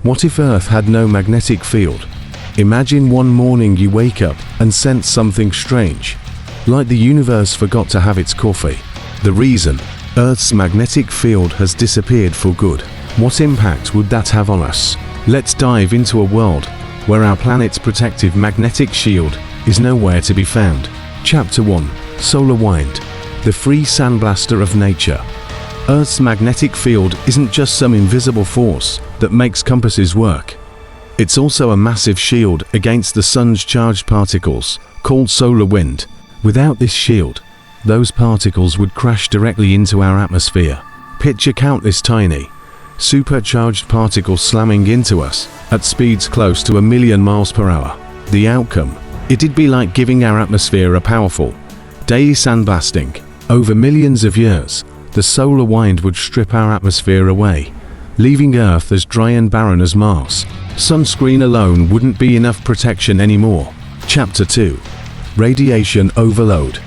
What if Earth had no magnetic field? Imagine one morning you wake up and sense something strange, like the universe forgot to have its coffee. The reason? Earth's magnetic field has disappeared for good. What impact would that have on us? Let's dive into a world where our planet's protective magnetic shield is nowhere to be found. Chapter 1. Solar Wind, the free sandblaster of nature. Earth's magnetic field isn't just some invisible force that makes compasses work. It's also a massive shield against the sun's charged particles, called solar wind. Without this shield, those particles would crash directly into our atmosphere. Picture countless tiny, supercharged particles slamming into us at speeds close to 1,000,000 miles per hour. The outcome? It'd be like giving our atmosphere a powerful, daily sandblasting. Over millions of years, the solar wind would strip our atmosphere away, leaving Earth as dry and barren as Mars. Sunscreen alone wouldn't be enough protection anymore. Chapter 2. Radiation Overload,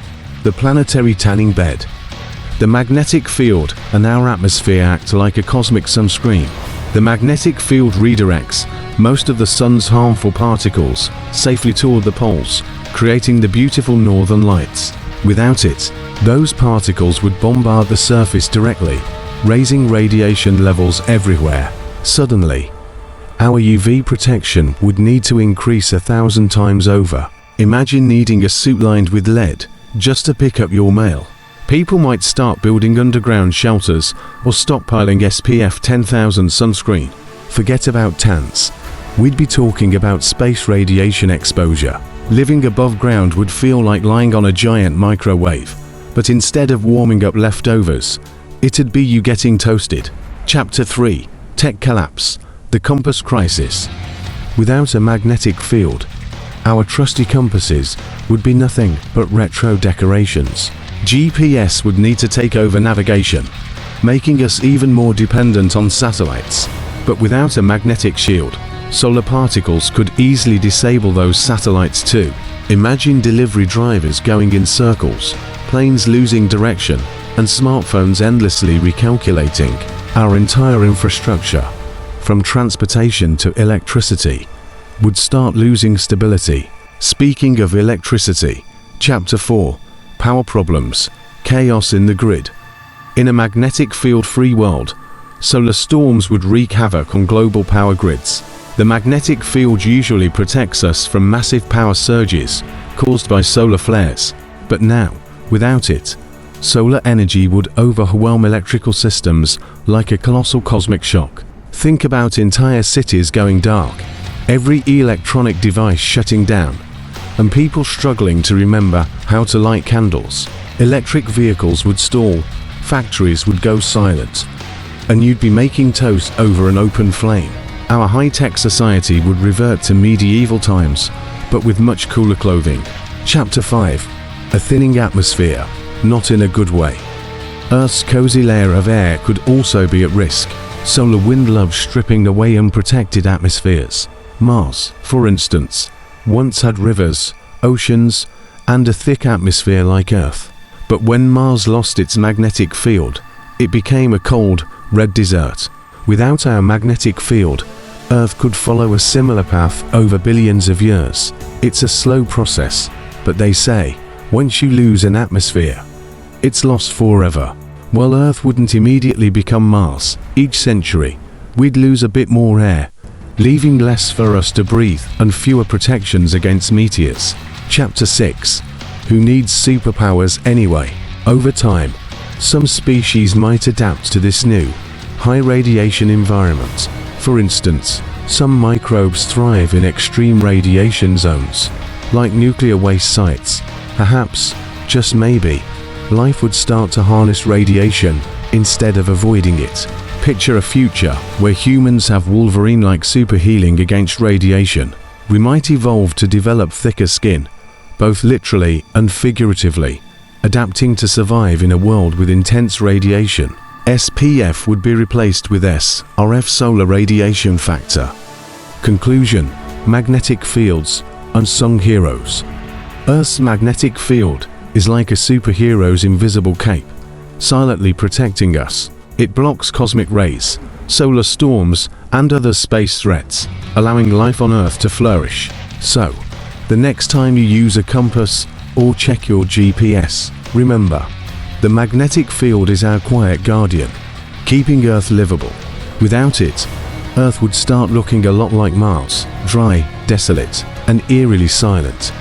the planetary tanning bed. The magnetic field and our atmosphere act like a cosmic sunscreen. The magnetic field redirects most of the sun's harmful particles safely toward the poles, creating the beautiful northern lights. Without it, those particles would bombard the surface directly, raising radiation levels everywhere. Suddenly, our UV protection would need to increase 1,000 times over. Imagine needing a suit lined with lead just to pick up your mail. People might start building underground shelters or stockpiling SPF 10,000 sunscreen. Forget about tans. We'd be talking about space radiation exposure. Living above ground would feel like lying on a giant microwave, but instead of warming up leftovers, it'd be you getting toasted. Chapter 3. Tech Collapse, the Compass Crisis. Without a magnetic field, our trusty compasses would be nothing but retro decorations. GPS would need to take over navigation, making us even more dependent on satellites. But without a magnetic shield, solar particles could easily disable those satellites too. Imagine delivery drivers going in circles, planes losing direction, and smartphones endlessly recalculating. Our entire infrastructure, from transportation to electricity, would start losing stability. Speaking of electricity, Chapter 4. Power Problems, Chaos in the Grid. In a magnetic field-free world, solar storms would wreak havoc on global power grids. The magnetic field usually protects us from massive power surges caused by solar flares. But now, without it, solar energy would overwhelm electrical systems like a colossal cosmic shock. Think about entire cities going dark, every electronic device shutting down, and people struggling to remember how to light candles. Electric vehicles would stall, factories would go silent, and you'd be making toast over an open flame. Our high-tech society would revert to medieval times, but with much cooler clothing. Chapter 5. A thinning atmosphere, not in a good way. Earth's cozy layer of air could also be at risk. Solar wind loves stripping away unprotected atmospheres. Mars, for instance, once had rivers, oceans, and a thick atmosphere like Earth. But when Mars lost its magnetic field, it became a cold, red desert. Without our magnetic field, Earth could follow a similar path over billions of years. It's a slow process, but they say, once you lose an atmosphere, it's lost forever. Well, Earth wouldn't immediately become Mars. Each century, we'd lose a bit more air, leaving less for us to breathe and fewer protections against meteors. Chapter 6. Who needs superpowers anyway? Over time, some species might adapt to this new, high radiation environment. For instance, some microbes thrive in extreme radiation zones, like nuclear waste sites. Perhaps, just maybe, life would start to harness radiation instead of avoiding it. Picture a future where humans have Wolverine-like super healing against radiation. We might evolve to develop thicker skin, both literally and figuratively, adapting to survive in a world with intense radiation. SPF would be replaced with SRF, solar radiation factor. Conclusion: magnetic fields, unsung heroes. Earth's magnetic field is like a superhero's invisible cape, silently protecting us. It blocks cosmic rays, solar storms, and other space threats, allowing life on Earth to flourish. So, the next time you use a compass or check your GPS, remember, the magnetic field is our quiet guardian, keeping Earth livable. Without it, Earth would start looking a lot like Mars, dry, desolate, and eerily silent.